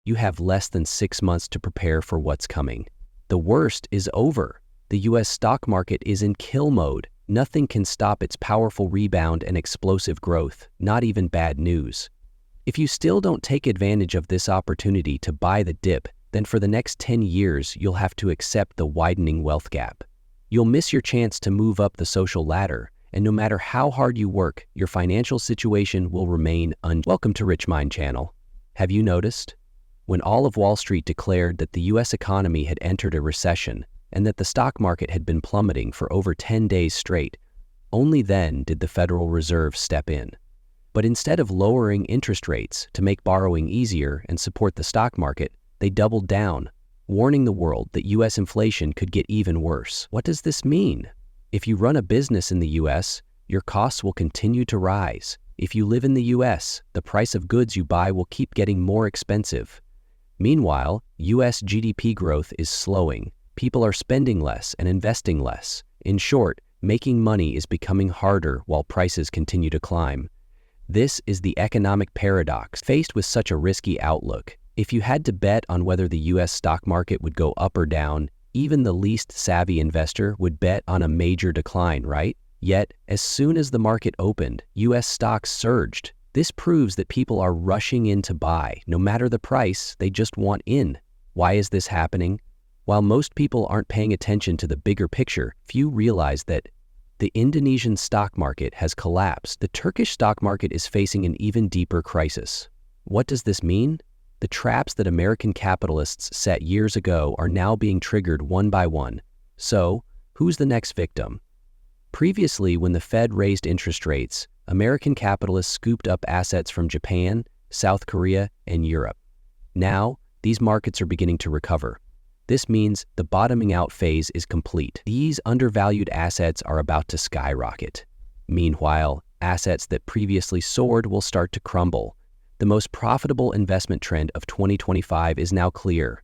you have less than 6 months to prepare for what's coming. The worst is over. The US stock market is in kill mode. Nothing can stop its powerful rebound and explosive growth, not even bad news. If you still don't take advantage of this opportunity to buy the dip, then for the next 10 years, you'll have to accept the widening wealth gap. You'll miss your chance to move up the social ladder, and no matter how hard you work, your financial situation will remain Welcome to Richmind channel. Have you noticed? When all of Wall Street declared that the US economy had entered a recession and that the stock market had been plummeting for over 10 days straight, only then did the Federal Reserve step in. But instead of lowering interest rates to make borrowing easier and support the stock market, they doubled down, warning the world that US inflation could get even worse. What does this mean? If you run a business in the US, your costs will continue to rise. If you live in the US, the price of goods you buy will keep getting more expensive. Meanwhile, US GDP growth is slowing. People are spending less and investing less. In short, making money is becoming harder while prices continue to climb. This is the economic paradox. Faced with such a risky outlook, if you had to bet on whether the US stock market would go up or down, even the least savvy investor would bet on a major decline, right? Yet, as soon as the market opened, US stocks surged. This proves that people are rushing in to buy. No matter the price, they just want in. Why is this happening? While most people aren't paying attention to the bigger picture, few realize that the Indonesian stock market has collapsed. The Turkish stock market is facing an even deeper crisis. What does this mean? The traps that American capitalists set years ago are now being triggered one by one. So, who's the next victim? Previously, when the Fed raised interest rates, American capitalists scooped up assets from Japan, South Korea, and Europe. Now, these markets are beginning to recover. This means the bottoming out phase is complete. These undervalued assets are about to skyrocket. Meanwhile, assets that previously soared will start to crumble. The most profitable investment trend of 2025 is now clear.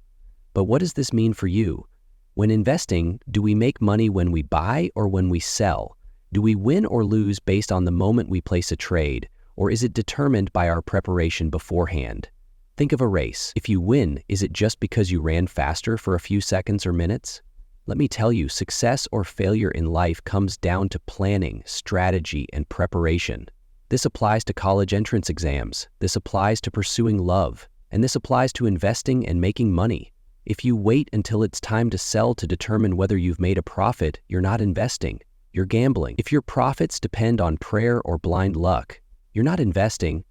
But what does this mean for you? When investing, do we make money when we buy or when we sell? Do we win or lose based on the moment we place a trade, or is it determined by our preparation beforehand? Think of a race. If you win, is it just because you ran faster for a few seconds or minutes? Let me tell you, success or failure in life comes down to planning, strategy, and preparation. This applies to college entrance exams, this applies to pursuing love, and this applies to investing and making money. If you wait until it's time to sell to determine whether you've made a profit, you're not investing, you're gambling. If your profits depend on prayer or blind luck, you're not investing,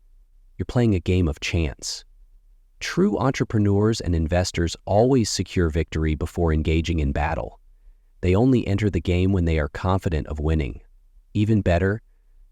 you're playing a game of chance. True entrepreneurs and investors always secure victory before engaging in battle. They only enter the game when they are confident of winning. Even better,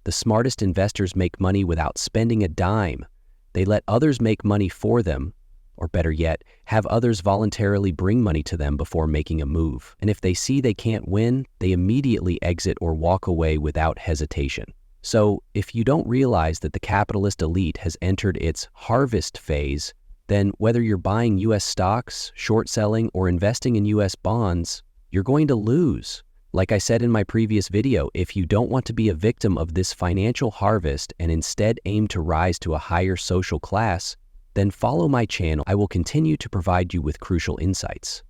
the smartest investors make money without spending a dime. They let others make money for them, or better yet, have others voluntarily bring money to them before making a move. And if they see they can't win, they immediately exit or walk away without hesitation. So, if you don't realize that the capitalist elite has entered its harvest phase, then whether you're buying US stocks, short selling, or investing in US bonds, you're going to lose. Like I said in my previous video, if you don't want to be a victim of this financial harvest and instead aim to rise to a higher social class, then follow my channel. I will continue to provide you with crucial insights.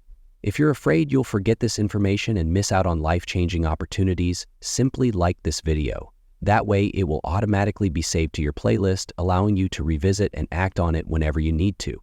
If you're afraid you'll forget this information and miss out on life-changing opportunities, simply like this video. That way, it will automatically be saved to your playlist, allowing you to revisit and act on it whenever you need to.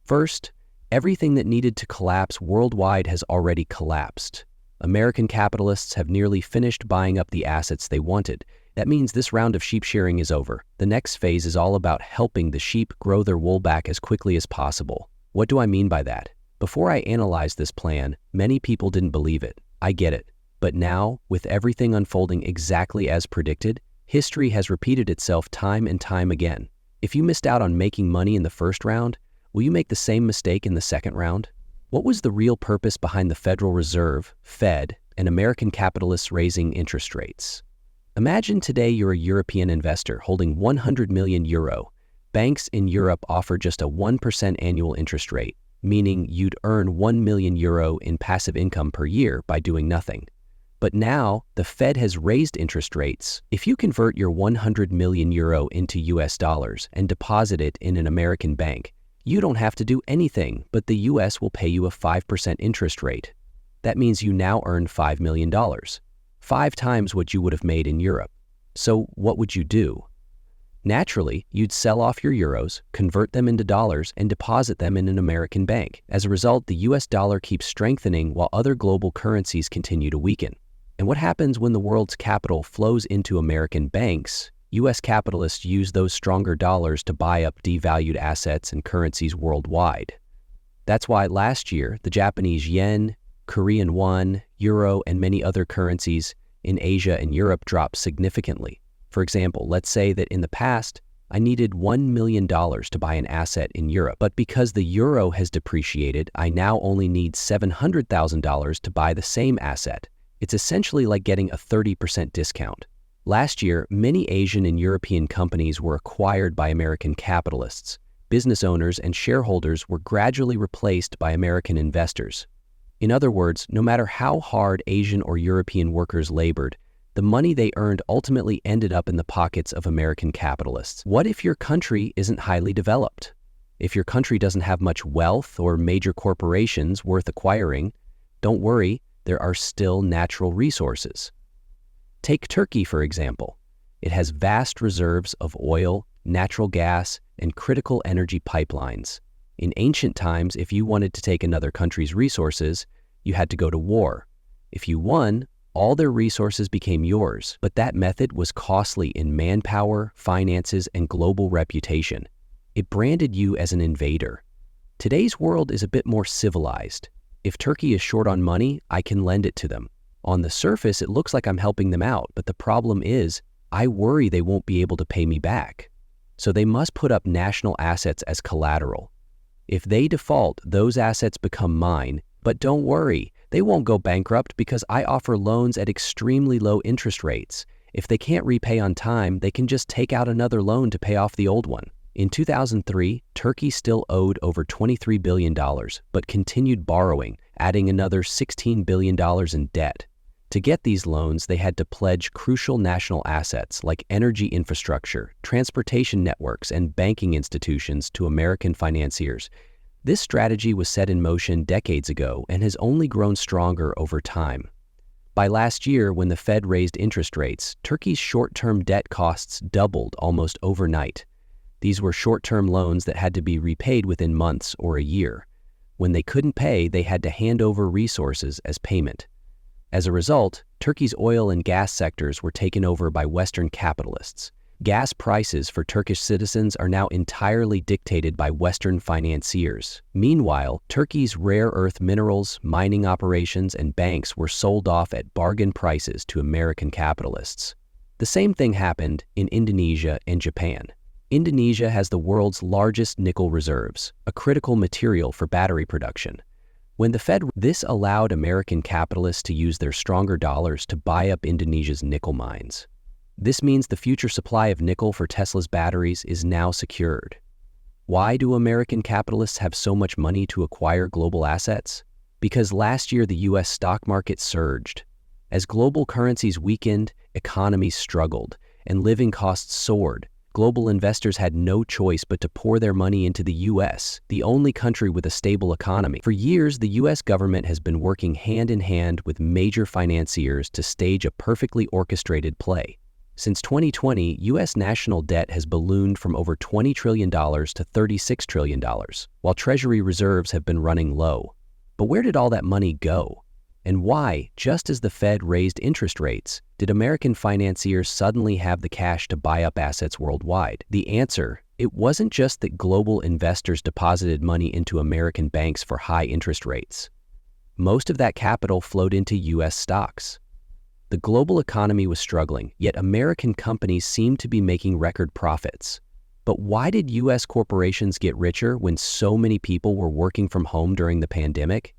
First, everything that needed to collapse worldwide has already collapsed. American capitalists have nearly finished buying up the assets they wanted. That means this round of sheep shearing is over. The next phase is all about helping the sheep grow their wool back as quickly as possible. What do I mean by that? Before I analyzed this plan, many people didn't believe it. I get it. But now, with everything unfolding exactly as predicted, history has repeated itself time and time again. If you missed out on making money in the first round, will you make the same mistake in the second round? What was the real purpose behind the Federal Reserve, Fed, and American capitalists raising interest rates? Imagine today you're a European investor holding 100 million euro. Banks in Europe offer just a 1% annual interest rate, meaning you'd earn 1 million euro in passive income per year by doing nothing. But now, the Fed has raised interest rates. If you convert your 100 million euro into US dollars and deposit it in an American bank, You don't have to do anything, but the US will pay you a 5% interest rate. That means you now earn $5 million, 5 times what you would have made in Europe. So what would you do? Naturally, you'd sell off your euros, convert them into dollars, and deposit them in an American bank. As a result, the US dollar keeps strengthening while other global currencies continue to weaken. And what happens when the world's capital flows into American banks? US capitalists use those stronger dollars to buy up devalued assets and currencies worldwide. That's why last year, the Japanese yen, Korean won, euro, and many other currencies in Asia and Europe dropped significantly. For example, let's say that in the past, I needed $1 million to buy an asset in Europe, but because the euro has depreciated, I now only need $700,000 to buy the same asset. It's essentially like getting a 30% discount. Last year, many Asian and European companies were acquired by American capitalists. Business owners and shareholders were gradually replaced by American investors. In other words, no matter how hard Asian or European workers labored, the money they earned ultimately ended up in the pockets of American capitalists. What if your country isn't highly developed? If your country doesn't have much wealth or major corporations worth acquiring, don't worry, there are still natural resources. Take Turkey, for example. It has vast reserves of oil, natural gas, and critical energy pipelines. In ancient times, if you wanted to take another country's resources, you had to go to war. If you won, all their resources became yours, but that method was costly in manpower, finances, and global reputation. It branded you as an invader. Today's world is a bit more civilized. If Turkey is short on money, I can lend it to them. On the surface, it looks like I'm helping them out, but the problem is, I worry they won't be able to pay me back. So they must put up national assets as collateral. If they default, those assets become mine, but don't worry, they won't go bankrupt because I offer loans at extremely low interest rates. If they can't repay on time, they can just take out another loan to pay off the old one. In 2003, Turkey still owed over $23 billion, but continued borrowing, adding another $16 billion in debt. To get these loans, they had to pledge crucial national assets like energy infrastructure, transportation networks, and banking institutions to American financiers. This strategy was set in motion decades ago and has only grown stronger over time. By last year, when the Fed raised interest rates, Turkey's short-term debt costs doubled almost overnight. These were short-term loans that had to be repaid within months or a year. When they couldn't pay, they had to hand over resources as payment. As a result, Turkey's oil and gas sectors were taken over by Western capitalists. Gas prices for Turkish citizens are now entirely dictated by Western financiers. Meanwhile, Turkey's rare earth minerals, mining operations, and banks were sold off at bargain prices to American capitalists. The same thing happened in Indonesia and Japan. Indonesia has the world's largest nickel reserves, a critical material for battery production. When this allowed American capitalists to use their stronger dollars to buy up Indonesia's nickel mines. This means the future supply of nickel for Tesla's batteries is now secured. Why do American capitalists have so much money to acquire global assets? Because last year the US stock market surged. As global currencies weakened, economies struggled, and living costs soared. Global investors had no choice but to pour their money into the US, the only country with a stable economy. For years, the US government has been working hand in hand with major financiers to stage a perfectly orchestrated play. Since 2020, US national debt has ballooned from over $20 trillion to $36 trillion, while Treasury reserves have been running low. But where did all that money go? And why, just as the Fed raised interest rates, did American financiers suddenly have the cash to buy up assets worldwide? The answer, it wasn't just that global investors deposited money into American banks for high interest rates. Most of that capital flowed into US stocks. The global economy was struggling, yet American companies seemed to be making record profits. But why did US corporations get richer when so many people were working from home during the pandemic?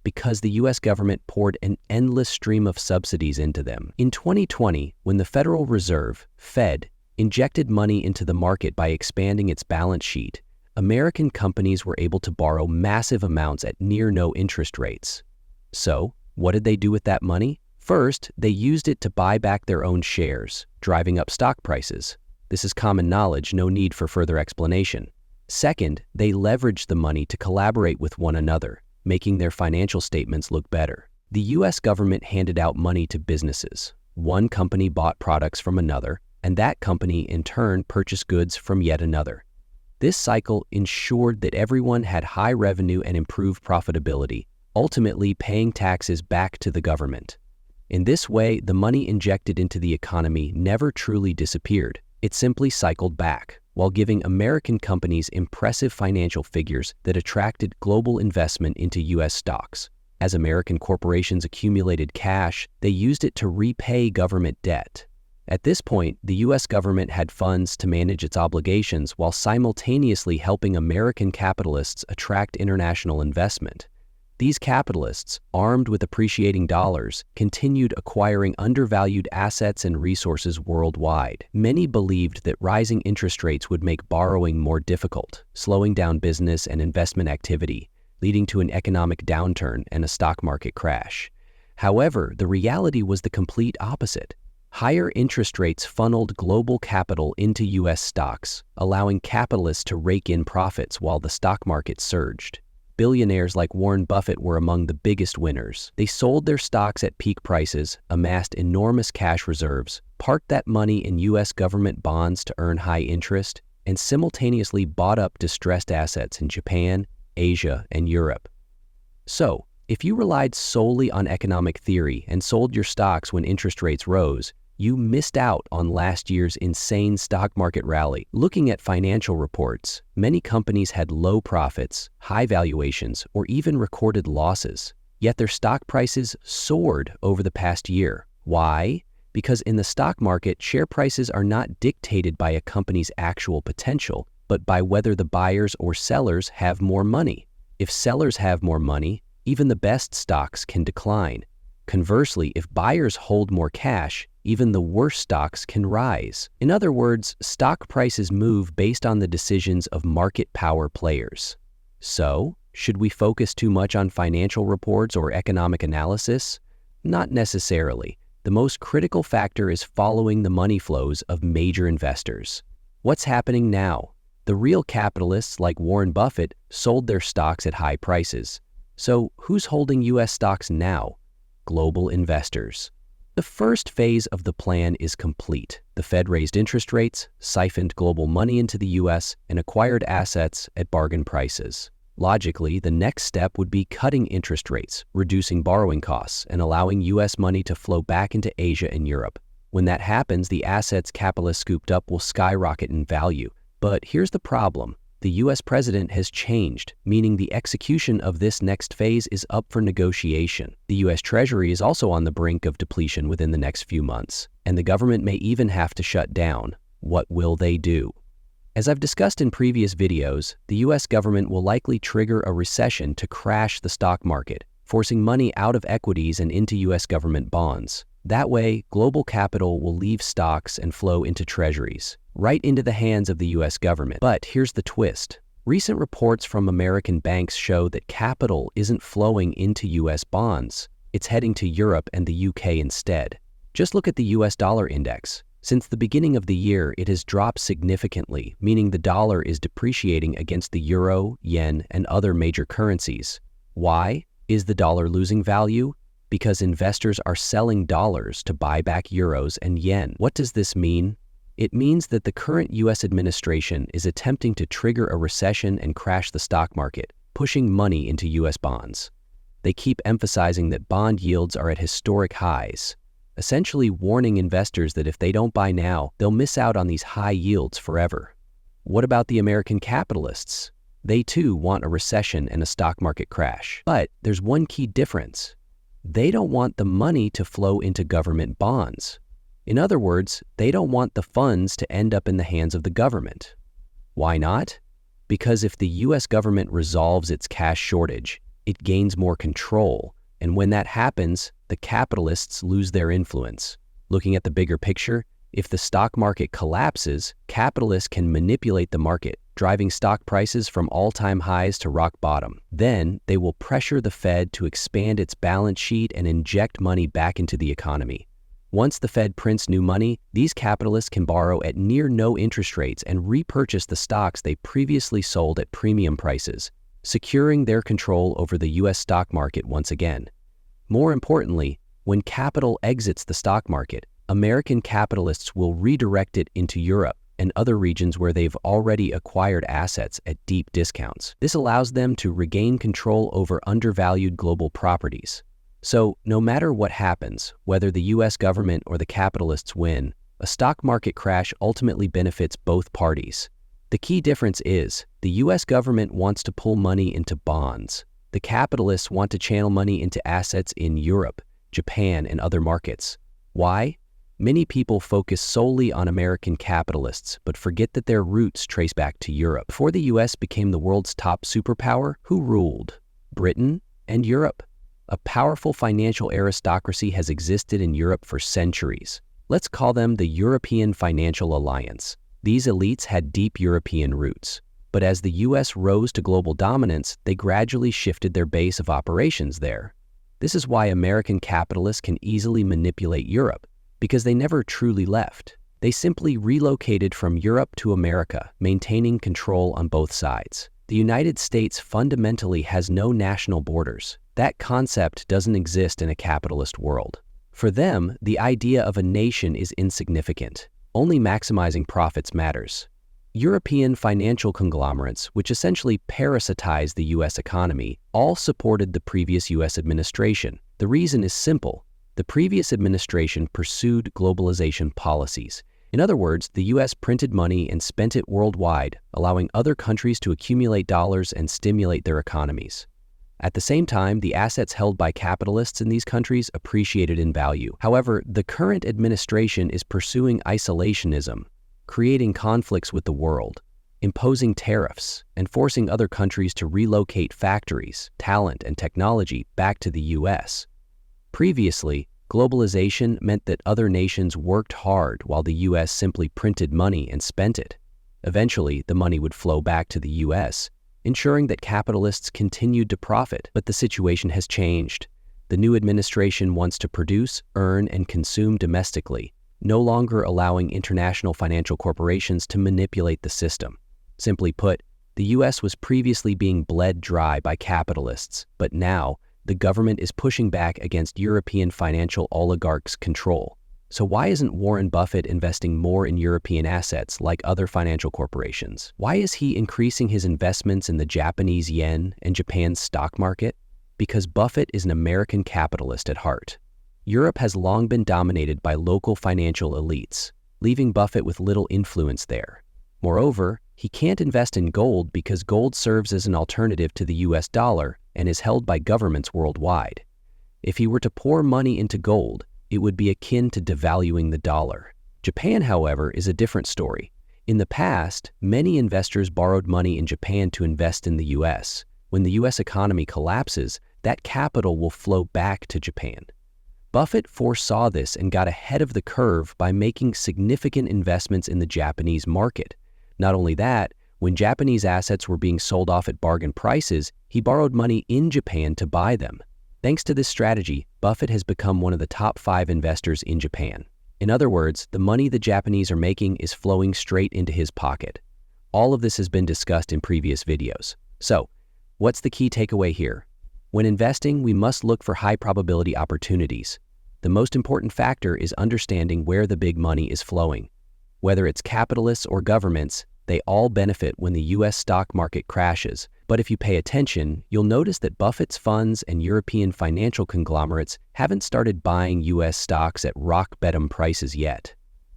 Because the US government poured an endless stream of subsidies into them. In 2020, when the Federal Reserve, Fed, injected money into the market by expanding its balance sheet, American companies were able to borrow massive amounts at near no interest rates. So, what did they do with that money? First, they used it to buy back their own shares, driving up stock prices. This is common knowledge, no need for further explanation. Second, they leveraged the money to collaborate with one another, making their financial statements look better. The U.S. government handed out money to businesses. One company bought products from another, and that company in turn purchased goods from yet another. This cycle ensured that everyone had high revenue and improved profitability, ultimately paying taxes back to the government. In this way, the money injected into the economy never truly disappeared. It simply cycled back, while giving American companies impressive financial figures that attracted global investment into U.S. stocks. As American corporations accumulated cash, they used it to repay government debt. At this point, the U.S. government had funds to manage its obligations while simultaneously helping American capitalists attract international investment. These capitalists, armed with appreciating dollars, continued acquiring undervalued assets and resources worldwide. Many believed that rising interest rates would make borrowing more difficult, slowing down business and investment activity, leading to an economic downturn and a stock market crash. However, the reality was the complete opposite. Higher interest rates funneled global capital into U.S. stocks, allowing capitalists to rake in profits while the stock market surged. Billionaires like Warren Buffett were among the biggest winners. They sold their stocks at peak prices, amassed enormous cash reserves, parked that money in U.S. government bonds to earn high interest, and simultaneously bought up distressed assets in Japan, Asia, and Europe. So, if you relied solely on economic theory and sold your stocks when interest rates rose, you missed out on last year's insane stock market rally. Looking at financial reports, many companies had low profits, high valuations, or even recorded losses. Yet their stock prices soared over the past year. Why? Because in the stock market, share prices are not dictated by a company's actual potential, but by whether the buyers or sellers have more money. If sellers have more money, even the best stocks can decline. Conversely, if buyers hold more cash, even the worst stocks can rise. In other words, stock prices move based on the decisions of market power players. So, should we focus too much on financial reports or economic analysis? Not necessarily. The most critical factor is following the money flows of major investors. What's happening now? The real capitalists like Warren Buffett sold their stocks at high prices. So, who's holding U.S. stocks now? Global investors. The first phase of the plan is complete. The Fed raised interest rates, siphoned global money into the U.S., and acquired assets at bargain prices. Logically, the next step would be cutting interest rates, reducing borrowing costs, and allowing U.S. money to flow back into Asia and Europe. When that happens, the assets capitalists scooped up will skyrocket in value. But here's the problem. The U.S. president has changed, meaning the execution of this next phase is up for negotiation. The U.S. Treasury is also on the brink of depletion within the next few months, and the government may even have to shut down. What will they do? As I've discussed in previous videos, the U.S. government will likely trigger a recession to crash the stock market, forcing money out of equities and into U.S. government bonds. That way, global capital will leave stocks and flow into treasuries, right into the hands of the U.S. government. But here's the twist. Recent reports from American banks show that capital isn't flowing into U.S. bonds. It's heading to Europe and the U.K. instead. Just look at the U.S. dollar index. Since the beginning of the year, it has dropped significantly, meaning the dollar is depreciating against the euro, yen, and other major currencies. Why? Is the dollar losing value? Because investors are selling dollars to buy back euros and yen. What does this mean? It means that the current U.S. administration is attempting to trigger a recession and crash the stock market, pushing money into U.S. bonds. They keep emphasizing that bond yields are at historic highs, essentially warning investors that if they don't buy now, they'll miss out on these high yields forever. What about the American capitalists? They too want a recession and a stock market crash. But there's one key difference. They don't want the money to flow into government bonds. In other words, they don't want the funds to end up in the hands of the government. Why not? Because if the U.S. government resolves its cash shortage, it gains more control, and when that happens, the capitalists lose their influence. Looking at the bigger picture, if the stock market collapses, capitalists can manipulate the market, driving stock prices from all-time highs to rock bottom. Then, they will pressure the Fed to expand its balance sheet and inject money back into the economy. Once the Fed prints new money, these capitalists can borrow at near no interest rates and repurchase the stocks they previously sold at premium prices, securing their control over the U.S. stock market once again. More importantly, when capital exits the stock market, American capitalists will redirect it into Europe and other regions where they've already acquired assets at deep discounts. This allows them to regain control over undervalued global properties. So, no matter what happens, whether the U.S. government or the capitalists win, a stock market crash ultimately benefits both parties. The key difference is, the U.S. government wants to pull money into bonds. The capitalists want to channel money into assets in Europe, Japan, and other markets. Why? Many people focus solely on American capitalists, but forget that their roots trace back to Europe. Before the U.S. became the world's top superpower, who ruled? Britain and Europe. A powerful financial aristocracy has existed in Europe for centuries. Let's call them the European Financial Alliance. These elites had deep European roots. But as the U.S. rose to global dominance, they gradually shifted their base of operations there. This is why American capitalists can easily manipulate Europe, because they never truly left. They simply relocated from Europe to America, maintaining control on both sides. The United States fundamentally has no national borders. That concept doesn't exist in a capitalist world. For them, the idea of a nation is insignificant. Only maximizing profits matters. European financial conglomerates, which essentially parasitize the U.S. economy, all supported the previous U.S. administration. The reason is simple. The previous administration pursued globalization policies. In other words, the U.S. printed money and spent it worldwide, allowing other countries to accumulate dollars and stimulate their economies. At the same time, the assets held by capitalists in these countries appreciated in value. However, the current administration is pursuing isolationism, creating conflicts with the world, imposing tariffs, and forcing other countries to relocate factories, talent, and technology back to the U.S. Previously, globalization meant that other nations worked hard while the U.S. simply printed money and spent it. Eventually, the money would flow back to the U.S., ensuring that capitalists continued to profit. But the situation has changed. The new administration wants to produce, earn, and consume domestically, no longer allowing international financial corporations to manipulate the system. Simply put, the U.S. was previously being bled dry by capitalists, but now, the government is pushing back against European financial oligarchs' control. So why isn't Warren Buffett investing more in European assets like other financial corporations? Why is he increasing his investments in the Japanese yen and Japan's stock market? Because Buffett is an American capitalist at heart. Europe has long been dominated by local financial elites, leaving Buffett with little influence there. Moreover, he can't invest in gold because gold serves as an alternative to the US dollar and is held by governments worldwide. If he were to pour money into gold, it would be akin to devaluing the dollar. Japan, however, is a different story. In the past, many investors borrowed money in Japan to invest in the US. When the US economy collapses, that capital will flow back to Japan. Buffett foresaw this and got ahead of the curve by making significant investments in the Japanese market. Not only that, when Japanese assets were being sold off at bargain prices, he borrowed money in Japan to buy them. Thanks to this strategy, Buffett has become one of the top 5 investors in Japan. In other words, the money the Japanese are making is flowing straight into his pocket. All of this has been discussed in previous videos. So, what's the key takeaway here? When investing, we must look for high-probability opportunities. The most important factor is understanding where the big money is flowing. Whether it's capitalists or governments, they all benefit when the U.S. stock market crashes. But if you pay attention, you'll notice that Buffett's funds and European financial conglomerates haven't started buying U.S. stocks at rock-bottom prices yet.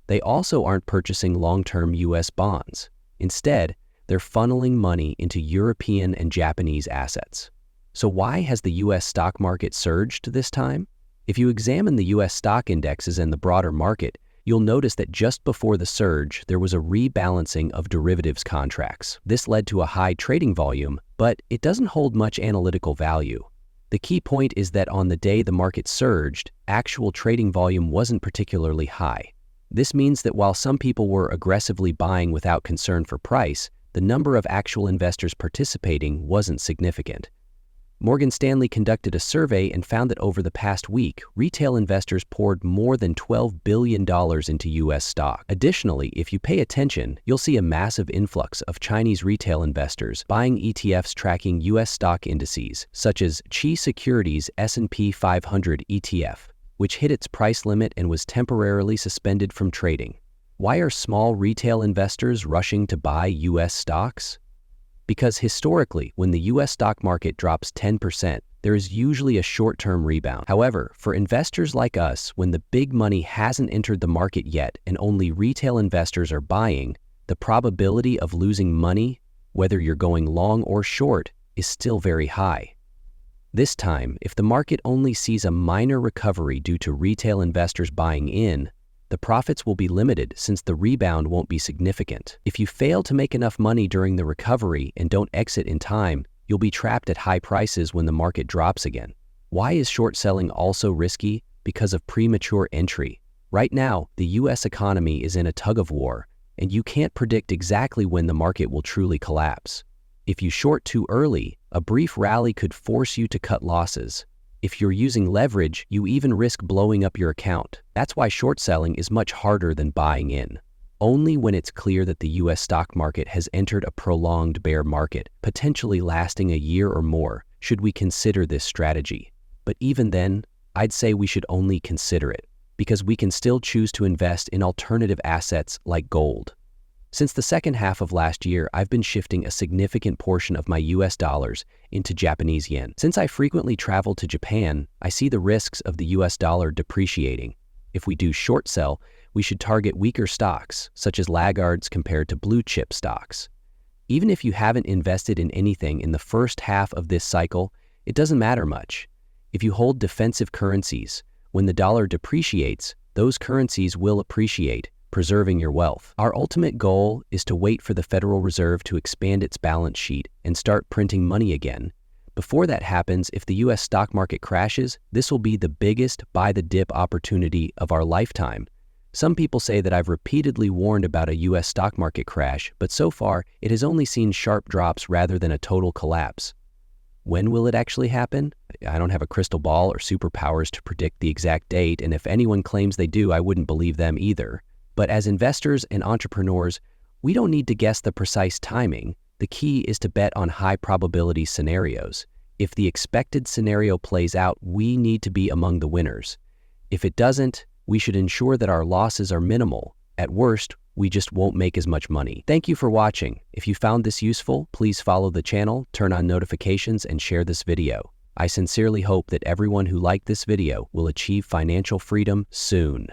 They also aren't purchasing long-term U.S. bonds. Instead, they're funneling money into European and Japanese assets. So why has the U.S. stock market surged this time? If you examine the U.S. stock indexes and the broader market, you'll notice that just before the surge, there was a rebalancing of derivatives contracts. This led to a high trading volume, but it doesn't hold much analytical value. The key point is that on the day the market surged, actual trading volume wasn't particularly high. This means that while some people were aggressively buying without concern for price, the number of actual investors participating wasn't significant. Morgan Stanley conducted a survey and found that over the past week, retail investors poured more than $12 billion into U.S. stock. Additionally, if you pay attention, you'll see a massive influx of Chinese retail investors buying ETFs tracking U.S. stock indices, such as Qi Securities S&P 500 ETF, which hit its price limit and was temporarily suspended from trading. Why are small retail investors rushing to buy U.S. stocks? Because historically, when the U.S. stock market drops 10%, there is usually a short-term rebound. However, for investors like us, when the big money hasn't entered the market yet and only retail investors are buying, the probability of losing money, whether you're going long or short, is still very high. This time, if the market only sees a minor recovery due to retail investors buying in, the profits will be limited since the rebound won't be significant. If you fail to make enough money during the recovery and don't exit in time, you'll be trapped at high prices when the market drops again. Why is short selling also risky? Because of premature entry. Right now, the U.S. economy is in a tug-of-war, and you can't predict exactly when the market will truly collapse. If you short too early, a brief rally could force you to cut losses. If you're using leverage, you even risk blowing up your account. That's why short selling is much harder than buying in. Only when it's clear that the U.S. stock market has entered a prolonged bear market, potentially lasting a year or more, should we consider this strategy. But even then, I'd say we should only consider it, because we can still choose to invest in alternative assets like gold. Since the second half of last year, I've been shifting a significant portion of my US dollars into Japanese yen. Since I frequently travel to Japan, I see the risks of the US dollar depreciating. If we do short sell, we should target weaker stocks, such as laggards compared to blue chip stocks. Even if you haven't invested in anything in the first half of this cycle, it doesn't matter much. If you hold defensive currencies, when the dollar depreciates, those currencies will appreciate, preserving your wealth. Our ultimate goal is to wait for the Federal Reserve to expand its balance sheet and start printing money again. Before that happens, if the U.S. stock market crashes, this will be the biggest buy-the-dip opportunity of our lifetime. Some people say that I've repeatedly warned about a U.S. stock market crash, but so far, it has only seen sharp drops rather than a total collapse. When will it actually happen? I don't have a crystal ball or superpowers to predict the exact date, and if anyone claims they do, I wouldn't believe them either. But as investors and entrepreneurs, we don't need to guess the precise timing. The key is to bet on high probability scenarios. If the expected scenario plays out, we need to be among the winners. If it doesn't, we should ensure that our losses are minimal. At worst, we just won't make as much money. Thank you for watching. If you found this useful, please follow the channel, turn on notifications, and share this video. I sincerely hope that everyone who liked this video will achieve financial freedom soon.